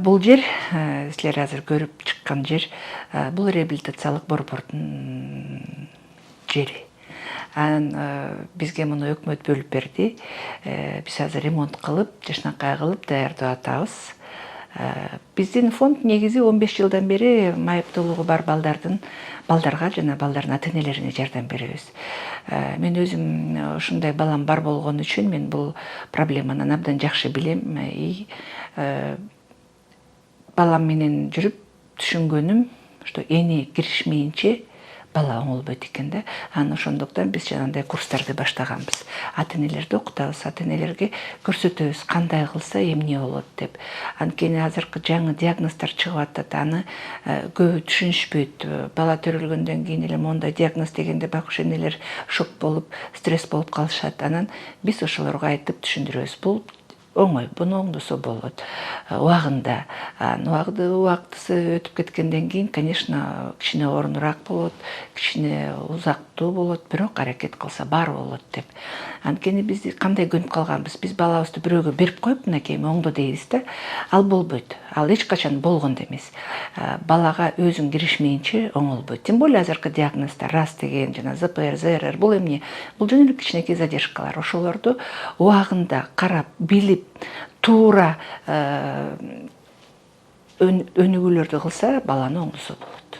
Бул жер, силер азыр көрүп чыккан жер, бул реабилитациялык борбордун жери. Бизге муну өкмөт бөлүп берди. Биз азыр ремонт кылып, жашнакай кылып даярдап атабыз. Биздин фонд негизи 15 жылдан бери майыптуулугу бар балдарга жана балдардын ата-энелерине жардам беребиз. Мен өзүм ушундай балам бар болгон үчүн мен бул проблеманы абдан жакшы билем. Балам менен жүрүп түшүнгөнүм, что эне киришмейинче бала оңолбойт экен да. Ошондуктан биз жанагындай курстарды баштаганбыз. Ата-энелерди окутабыз, ата-энелерге көрсөтөбүз кандай кылса эмне болот деп. Анткени азыркы жаңы диагноздар чыгып атат, аны көбү түшүнүшпөйт. Бала төрөлгөндөн кийин эле мондай диагноз дегенде байкуш энелер шок болуп, стресс болуп калышат. Анан биз ошолорго айтып түшүндүрөбүз. Бул оңой, буну оңдосо болот. Убагында, убактысы өтүп кеткенден кийин, конечно, кичине оорунураак болот, кичине узактуу болот, бирок аракет кылса бар болот деп. Анткени биз кандай көнүп калганбыз? Биз балабызды бирөөгө берип коюп, мынакей оңдо дейбиз да. Ал болбойт. Ал эч качан болгон да эмес. Балага өзүң киришмейинче оңолбойт. Тем более азыркы диагноздар РАС деген, жана ЗПР, ЗРР, бул эмне? Бул жөн эле кичинекей задержкалар. Ошолорду убагында карап, билип, туура өнүгүүлөрдү кылса, баланы оңдосо болот.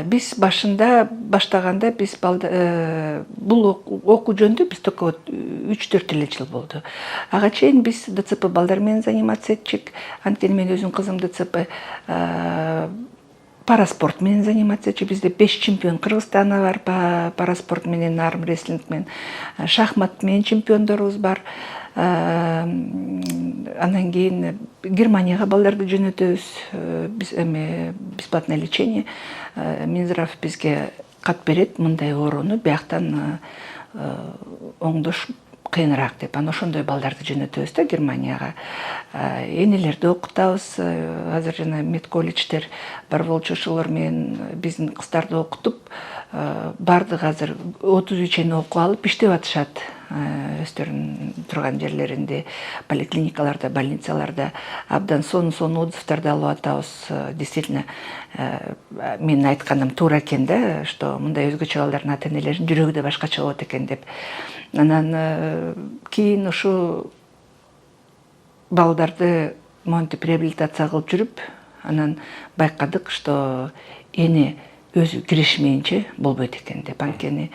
Биз баштаганда биз бул окуу жөнүндө биз только 3-4 эле жыл болду. Ага чейин биз ДЦП балдар менен заниматься этчик. Анткени мен өзүм кызым ДЦП параспорт менен заниматься этчи. Бизде 5 чемпион Кыргызстана бар, параспорт менен, армрестлинг менен, шахмат менен чемпиондорубуз бар. Анан кийин Германияга балдарды жөнөтөбүз. Биз бесплатное лечение. Минздрав бизге кат берет, мындай ооруну бияктан оңдош кыйыныраак деп. Анан ошондой балдарды жөнөтөбүз да Германияга. Энелерди окутабыз. Азыр жана медколледждер бар болчу, ошолор менен биздин кыздарды окутуп, бардыгы азыр 30 чейин окуп алып иштеп атышат. Өздөрүнүн турган жерлеринде, поликлиникаларда, больницаларда абдан сонун отзывдарды алып атабыз. Действительно, менин айтканым туура экен да, что мындай өзгөчө балдардын ата-энелеринин жүрөгү да башкача болот экен деп. Анан кийин ушу балдарды монтип реабилитация кылып жүрүп, анан байкадык, что эне өзү киришмейинче болбойт экен деп. Анткени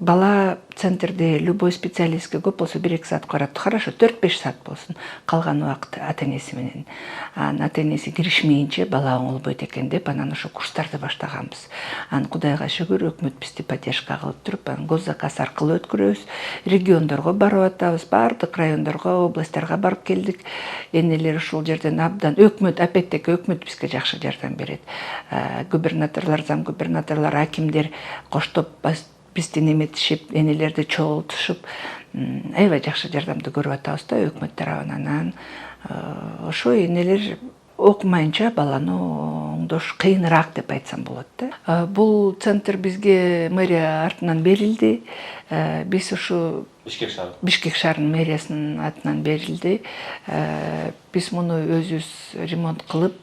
бала центрде любой специалистке көп болсо 1-2 саат карат. Хорошо, 4-5 саат болсун. Калган убакыт ата-энеси менен. Ата-энеси киришмейинче бала оңолбойт экен деп, анан ошо курстарды баштаганбыз. Кудайга шүгүр, өкмөт бизди поддержка кылып туруп, госзаказ аркылуу өткөрөбүз. Региондорго барып атабыз, бардык райондорго, областарга барып келдик. Энелер ушул жерден абдан өкмөт, опять-таки өкмөт бизге жакшы жардам берет. Губернаторлор, замгубернаторлор, акимдер коштоп бизди неметишип, энелерди чогултушуп, аябай жакшы жардамды көрүп атабыз да өкмөт тарабынан. Ошо энелер окумайынча баланы оңдош кыйыныраак деп айтсам болот да. Бул центр бизге мэрия артынан берилди. Биз ушу Бишкек шаарынын мэриясынын атынан берилди. Биз муну өзүбүз ремонт кылып,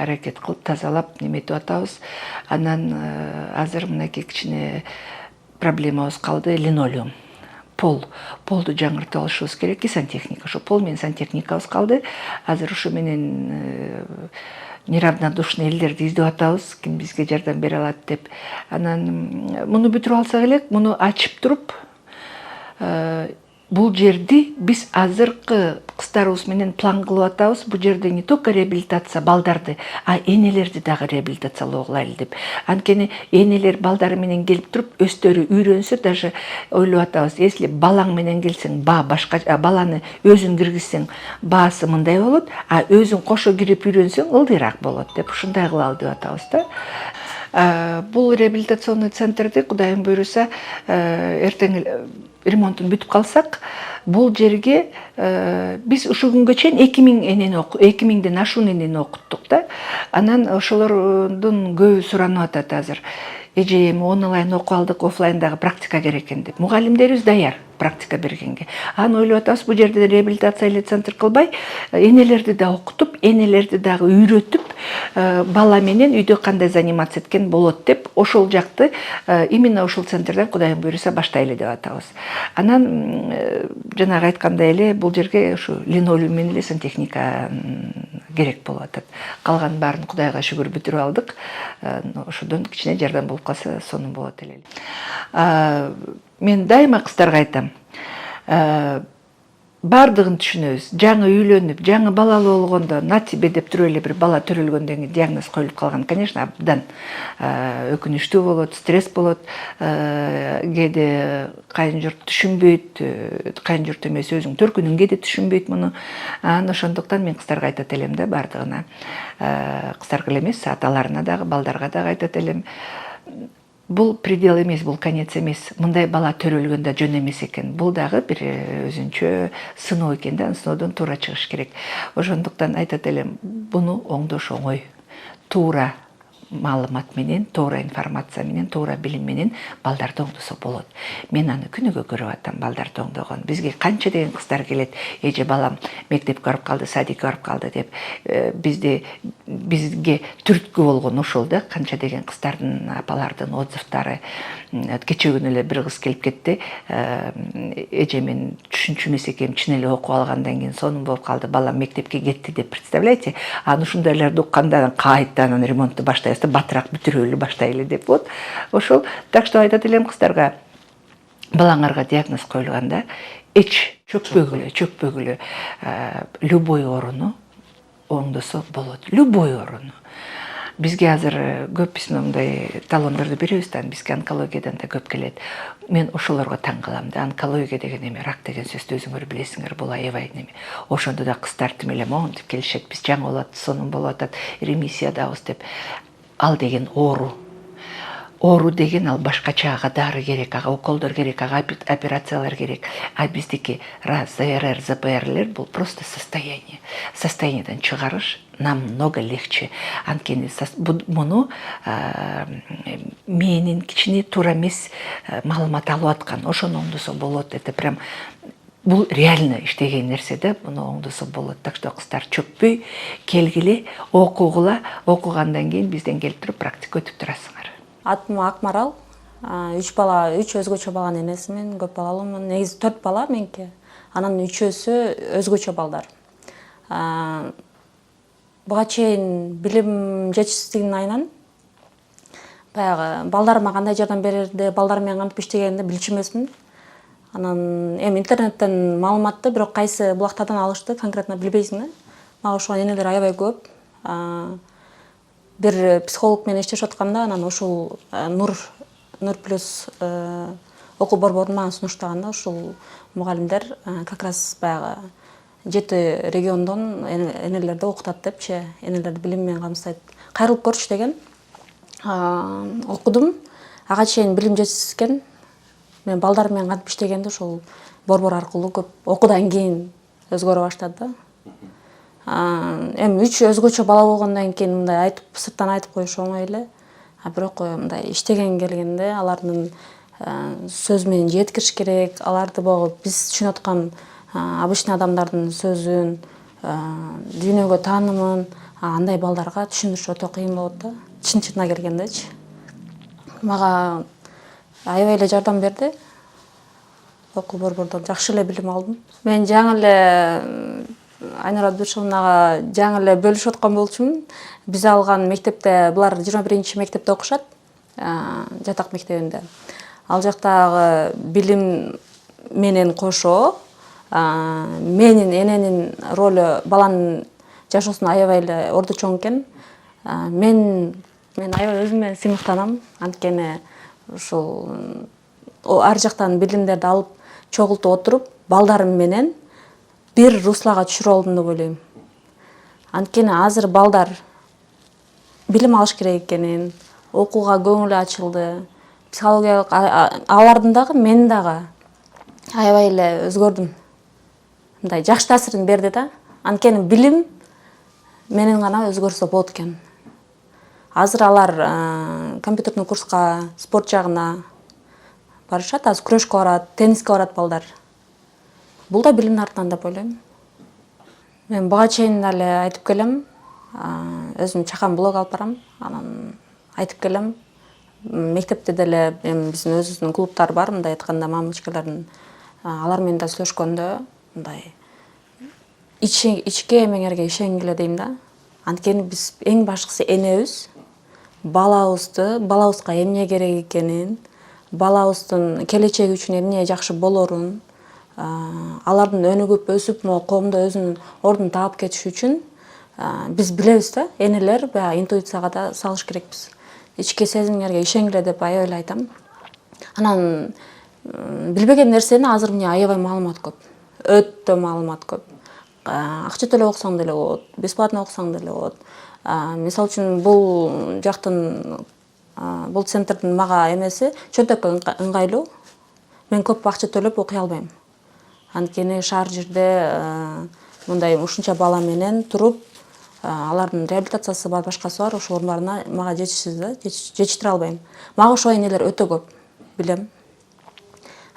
аракет кылып, тазалап, неметип атабыз. Анан азыр мынакей кичине проблемабыз калды, линолеум. Полду жаңыртып алышыбыз керек, и сантехника. Ошо пол менен сантехникабыз калды. Азыр ушу менен неравнодушный элдерди издеп атабыз, ким бизге жардам бере алат деп. Анан муну бүтүрүп алсак элек, муну ачып туруп, бул жерди биз азыркы кыздарыбыз менен план кылып атабыз. Бул жерде не только реабилитация балдарды, а энелерди дагы реабилитациялоо кылайлы деп. Анткени энелер балдары менен келип туруп, өздөрү үйрөнсө, даже ойлоп атабыз, если балаң менен келсең, баланы өзүң киргизсең, баасы мындай болот, а өзүң кошо кирип үйрөнсөң, ылдыйраак болот деп, ушундай кылалы деп атабыз да. Бул реабилитационный центрди Кудайым буйруса, эртең ремонтун бүтүп калсак, бул жерге биз ушу күнгө чейин 2000ден ашуун энени окуттук да. Анан ошолордун көбү суранып атат азыр. Эже, эми онлайн окуп алдык, оффлайндагы практика керек экен деп. Мугалимдерибиз даяр. практика бергенге. Аны ойлоп атабыз, бул жерде реабилитациялык центр кылбай, энелерди да окутуп, энелерди дагы үйрөтүп, бала менен үйдө кандай заниматься эткен болот деп, ошол жакты именно ошол центрден Кудайым буйруса баштайлы деп атабыз. Анан жанагы айткандай эле бул жерге ушу линолеум менен эле сантехника керек болуп атат. Калган баарын Кудайга шүгүр бүтүрүп алдык. Ошодон кичине жардам болуп калса сонун болот эле. Мен дайыма кыздарга айтам. Бардығын түшүнөбүз. Жаңы үйлөнүп, жаңы балалы болгондо, на тебе деп туруп эле бир бала төрөлгөндөн кийин диагноз коюлуп калган, конечно, абдан өкүнүчтүү болот, стресс болот. Кээде кайын журт түшүнбөйт, кайын журт эмес өзүң төркүнүң кээде түшүнбөйт муну. Ошондуктан мен кыздарга айтат элем да, бардыгына. Кыздарга эле эмес, аталарына дагы, балдарга дагы айтат элем. Бул предел эмес, бул конец эмес. Мындай бала төрөлгөндө жөн эмес экен. Бул дагы бир өзүнчө сыноо экен да, сыноодон туура чыгыш керек. Ошондуктан айтат элем, буну оңдош оңой. Туура маалымат менен, туура информация менен, туура билим менен балдарды оңдосо болот. Мен аны күнүгө көрүп атам, балдарды оңдогон. Бизге канча деген кыздар келет, эже балам мектепке барып калды, садикке барып калды деп, бизге түрткү болгон ошол да, канча деген кыздардын, апалардын отзывдары. Кече күнү эле бир кыз келип кетти, эже мен түшүнчү эмес экенмин, чын эле окуп алгандан кийин сонун болуп калды, балам мектепке кетти деп, представляете? Аны ушундайларды укканда кайтадан ремонтту баштайбыз, батыраак бүтүрөлү баштайлы деп. Вот ошол. Так что айтат элем кыздарга, балаңарга диагноз коюлганда эч чөкпөгүлө, любой ооруну оңдосо болот. Любой ооруну. Бизге азыр көп мындай талондорду беребиз да, бизге онкологиядан да көп келет. Мен ошолорго таң калам да, онкология деген эме, рак деген сөздү өзүңөр билесиңер, бул аябай неме. Ошондо да кыздар тим эле монтип келишет, биз жаңы болот, сонун болуп атат, ремиссиядабыз деп. Ал деген оору. Оору деген ал башкача, дары керек, ага уколдор керек, ага операциялар керек. А биздики ЗРР, ЗПРлер бул просто состояние. Состояниеден чыгарыш намного легче. Анткени муну менин кичине туура эмес маалымат алып аткан, ошону оңдосо болот. Это прям бул реально иштеген нерсе да, буну оңдосо болот. Так что кыздар чөкпөй келгиле, окугула, окугандан кийин бизден келип туруп практика өтүп турасыңар. Атым Акмарал. 3 бала, 3 өзгөчө баланын энесимин, көп балалуумун. Негизи 4 бала меники. Анан 3-өсү өзгөчө балдар. Буга чейин билим жетишсиздигинин айынан баягы балдарыма кандай жардам берерди, балдар менен кантип иштегенди билчү эмесмин. Анан эми интернеттен маалыматты бирок кайсы булактардан алышты, конкретно билбейсиң да. Мага ошого энелер аябай көп. Бир психолог менен иштешип атканда, анан ошол Нур плюс окуу борборун мага сунуштаганда, ушул мугалимдер как раз баягы 7 региондон энелерди окутат депчи, энелерди билим менен камсыздайт. Кайрылып көрчү деген. Окудум. Ага чейин билим жетишсизген. Мен балдар менен кантип иштегенди ошол борбор аркылуу көп окуудан кийин өзгөрө баштады да. Эми 3 өзгөчө бала болгондон кийин мындай айтып, сырттан айтып коюш оңой эле. Бирок мындай иштеген келгенде алардын сөз менен жеткириш керек. Аларды биз түшүнүп аткан обычный адамдардын сөзүн, дүйнөгө таанымын, андай балдарга түшүндүрүш өтө кыйын болот да. Чын-чынына келгендечи. Мага аябай эле жардам берди. Окуу борбордон жакшы эле билим алдым. Мен жаңы эле Айнура Абдушевнага жаңы эле бөлүшүп аткан болчумун. Биз алган мектепте, булар 21-мектепте окушат, жатак мектебинде. Ал жактагы билим менен кошо, менин эненин ролу баланын жашоосуна аябай эле орду чоң экен. Мен аябай өзүмө сыймыктанам, анткени ушул ар жактан билимдерди алып, чогултуп отуруп, балдарым менен бир руслага түшүрүп алдым деп ойлойм. Анткени азыр балдар билим алыш керек экенин, окууга көңүлү ачылды, психологиялык алардын дагы, мен дагы аябай эле өзгөрдүм. Мындай жакшы таасирин берди да. Анткени билим менен гана өзгөрсө болот экен. Азыр алар компьютерный курска, спорт жагына барышат, азыр күрөшкө барат, тенниске барат балдар. Бул да билимдин артынан деп ойлойм. Мен буга чейин эле айтып келем, өзүм чакан блог алып барам, анан айтып келем. Мектепте деле биздин өзүбүздүн клубтар бар, мындай айтканда мамочкалардын, алар менен да сүйлөшкөндө мындай ички эмеңерге ишенгиле дейм да. Анткени биз эң башкысы энебиз, балабызга эмне керек экенин, балабыздын келечеги үчүн эмне жакшы болорун, алардын өнүгүп өсүп могу коомдо өзүнүн ордун таап кетиши үчүн биз билебиз да, энелер баягы интуицияга да салыш керекпиз. Ички сезимиңерге ишенгиле деп аябай айтам. Анан билбеген нерсени азыр мына аябай маалымат көп. Өтө маалымат көп. Акча төлөп окусаң деле болот, бесплатно окусаң деле болот. Мисалы үчүн бул жактын бул центрдин мага эмеси чөнтөккө ыңгайлуу. Мен көп акча төлөп окуй албайм. Анткени шаар жерде мындай ушунча бала менен туруп, алардын реабилитациясы бар, башкасы бар, ошолордун баарына мага жетишсиз да, жетиштире албайм. Мага ошол энелер өтө көп, билем.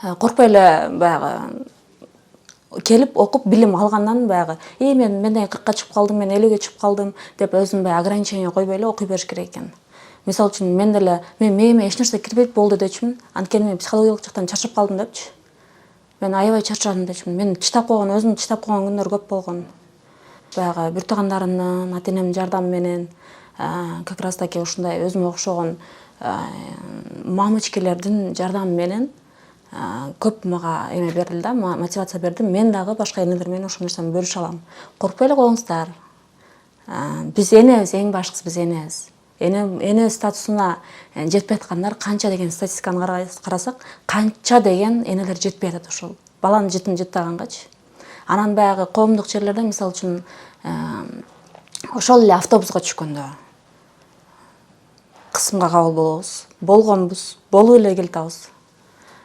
Коркпой эле баягы келип окуп билим алгандан баягы менден 40-ка чыгып калдым, мен 50-ге чыгып калдым деп өзүн баягы ограничение койбой эле окуй бериш керек экен. Мисалы үчүн мен деле мээме эч нерсе кирбейт болду дечүмүн, анткени мен психологиялык жактан чарчап калдым депчи. Мен аябай чарчадым дечүмүн. Мен чыдап койгон, өзүм чыдап койгон күндөр көп болгон. Баягы бир туугандарымдын, ата энемдин жардамы менен как раз таки ушундай өзүмө окшогон мамочкелердин жардамы менен көп мага эме берилди да, мотивация берди. Мен дагы башка энелер менен ошол нерсени бөлүшө алам. Коркпой эле коюңуздар. Биз энебиз, эң башкысы биз энебиз. Эне статусуна жетпей аткандар канча деген статистиканы карасак, канча деген энелер жетпей атат ошол. Баланы жетим жыттагангачы. Анан баягы коомдук жерлерде мисалы үчүн ошол эле автобуска түшкөндө кысымга кабыл болобуз, болгонбуз, болуп эле келатабыз.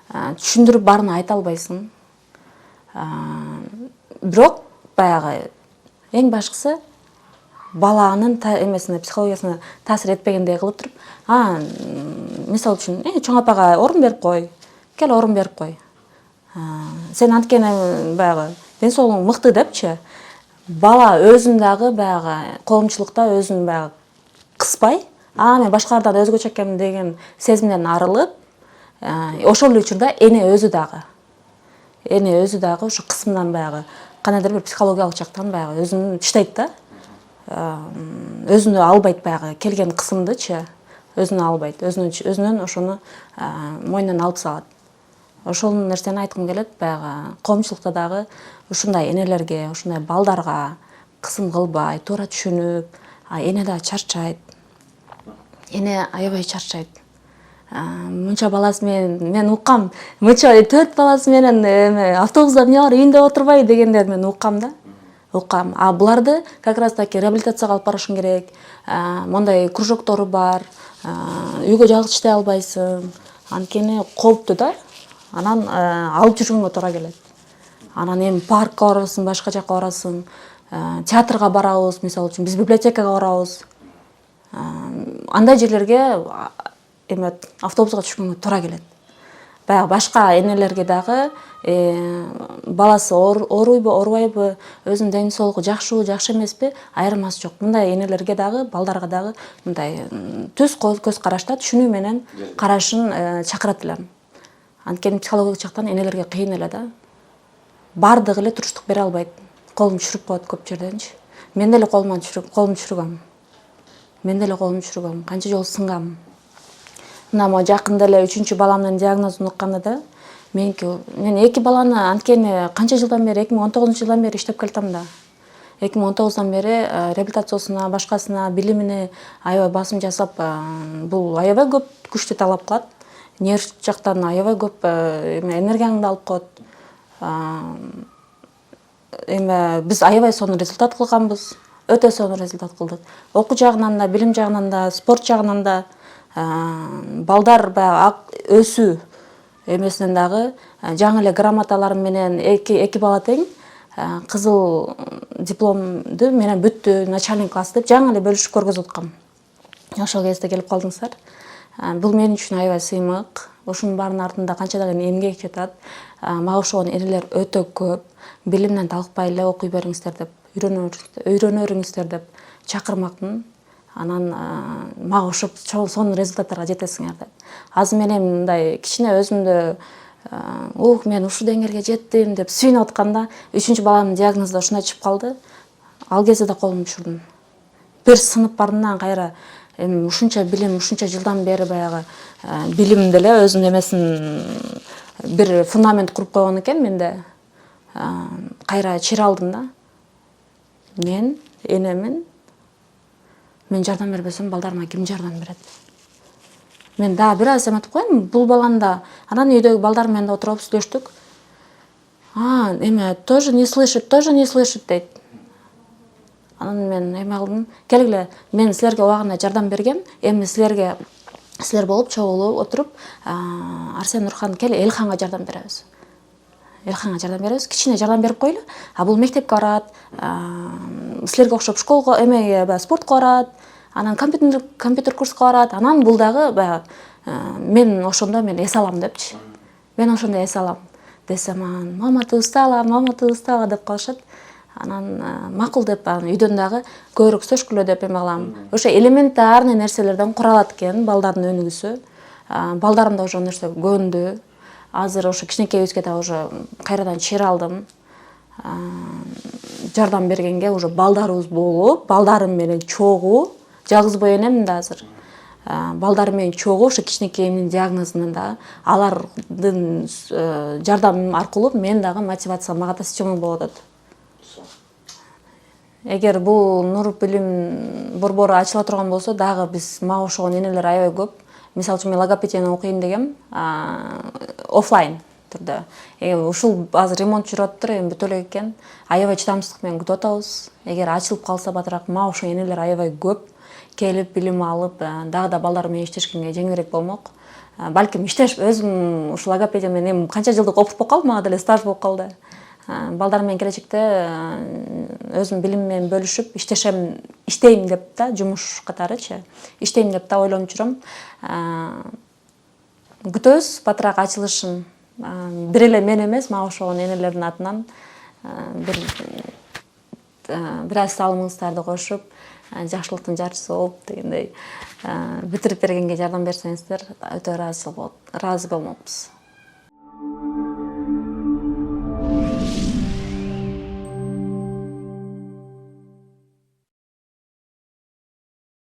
Түшүндүрүп баарын айта албайсың. Бирок баягы эң башкысы баланын эмесине, психологиясына таасир этпегендей кылып туруп, мисалы үчүн, чоң апага орун берип кой, кел орун берип кой. Сен анткени баягы ден соолугуң мыкты депчи. Бала өзүн дагы баягы коомчулукта өзүн баягы кыспай, мен башкалардан өзгөчө экенмин деген сезимден арылып, ошол эле учурда эне өзү дагы ошо кысымдан баягы кандайдыр бир психологиялык жактан баягы өзүн таштайт да. Өзүнө албайт баягы келген кысымдычы, өзүнө албайт, өзүнөн ошону мойнунан алып салат. Ошол нерсени айткым келет, баягы коомчулукта дагы ушундай энелерге, ушундай балдарга кысым кылбай, туура түшүнүп, эне да чарчайт. Эне аябай чарчайт. Мынча баласы мен уккам, мынча 4 баласы менен автобуста эмне бар, үйүндө отурбай дегендерди мен уккам да. Уккам. Буларды как раз таки реабилитацияга алып барышың керек. Мондай кружоктору бар. Үйгө жалгыз чыдай албайсың. Анткени кооптуу да. Анан алып жүргөнгө туура келет. Анан эми паркка барасың, башка жакка барасың. Театрга барабыз, мисалы үчүн биз библиотекага барабыз. Андай жерлерге автобуска түшкөнгө туура келет. Баягы башка энелерге дагы баласы ооруйбу, оорубайбы, өзүнүн ден соолугу жакшыбы, жакшы эмеспи, айырмасы жок. Мындай энелерге дагы, балдарга дагы мындай түз көз карашта түшүнүү менен карашын чакырат элем. Анткени психологиялык жактан энелерге кыйын эле да. Бардыгы эле туруштук бере албайт. Колун түшүрүп коет көп жерденчи. Мен деле колумду түшүргөм. Канча жолу сынгам. Мына мо жакында эле 3-чү баламдын диагнозун укканда да, мен 2 баланы анткени канча жылдан бери, 2019-жылдан бери иштеп келатам да. 2019-дан бери реабилитациясына, башкасына, билимине аябай басым жасап, бул аябай көп күчтү талап кылат. Нерв жактан аябай көп энергияңды алып коет. Биз аябай сонун результат кылганбыз. Өтө сонун результат кылдык. Окуу жагынан да, билим жагынан да, спорт жагынан да балдар баягы өсүү эмесинен дагы жаңы эле грамоталар менен 2 бала тең кызыл дипломду менен бүттү, начальный класс деп жаңы эле бөлүшүп көргөзүп аткам. Ошол кезде келип калдыңыздар. Бул мен үчүн аябай сыймык. ошонун баарынын артында канча дагы эмгек жатат. Мага окшогон энелер өтө көп. Билимден талыкпай эле окуй бериңиздер деп, үйрөнөрүңүздөр деп чакырмакмын. Анан мага окшоп сонун результаттарга жетесиңер деп. Азыр мен эми мындай кичине өзүмдү мен ушул деңгээлге жеттим деп сүйүнүп атканда 3-чү баламдын диагнозу да ушундай чыгып калды. Ал кезде да колумду түшүрдүм. Бир сынып барынан кайра эми ушунча билим, ушунча жылдан бери баягы билим деле өзүнүн эмесин бир фундамент куруп койгон экен менде. Кайра чир алдым да. Мен энемин мен жардам бербесем балдарыма ким жардам берет? Мен дагы бир аз эметип коеюн, бул баланы да анан үйдөгү балдар менен да отуруп сүйлөштүк. Эме тоже не слышит дейт. Анан мен эме кылдым, келгиле, мен силерге убагында жардам бергем, эми силер болуп чогулуп отуруп, Арсен Нурхан кел Элханга жардам беребиз. Кичине жардам берип койлу. Бул мектепке барат, силерге окшоп школго, спортко барат, анан компьютер курска барат, анан бул дагы баягы мен ошондо эс алам депчи. Мен ошондо эс алам десем, мама ты устала деп калышат. Анан макул деп үйдөн дагы көбүрөөк сөшкүлө деп эме кылам. Ошо элементарный нерселерден куралат экен балдардын өнүгүүсү. Балдарым да ошол нерсе көндү. Азыр ошо кичинекейибизге да уже кайрадан чир алдым. Жардам бергенге уже балдарыбыз болуп, балдарым менен чогуу, жалгыз бой энем да азыр. Балдарым менен чогуу ошо кичинекейимдин диагнозунан да алардын жардамы аркылуу мен дагы мотивация мага да стимул болуп атат. Эгер бул нур билим борбору ачыла турган болсо, дагы биз мага окшогон энелер аябай көп. Мисалы үчүн мен логопедияны окуйм дегем, офлайн түрдө. Ушул азыр ремонт жүрүп атыптыр, эми бүтө элек экен. Аябай чыдамсыздык менен күтүп атабыз. Эгер ачылып калса батыраак, мага окшогон энелер аябай көп. Келип билим алып, дагы да балдар менен иштешкенге жеңилирээк болмок. Балким өзүм ушул логопедия менен эми канча жылдык опыт болуп калды, мага деле стаж болуп калды. Балдар менен келечекте өзүм билим менен бөлүшүп иштейм деп да, жумуш катарычы, иштейм деп да ойлонуп жүрөм. Күтөбүз батыраак ачылышын. Бир эле мен эмес, мага окшогон энелердин атынан бир аз салымыңыздарды кошуп, жакшылыктын жарчысы болуп дегендей бүтүрүп бергенге жардам берсеңиздер өтө ыраазы болмокпуз.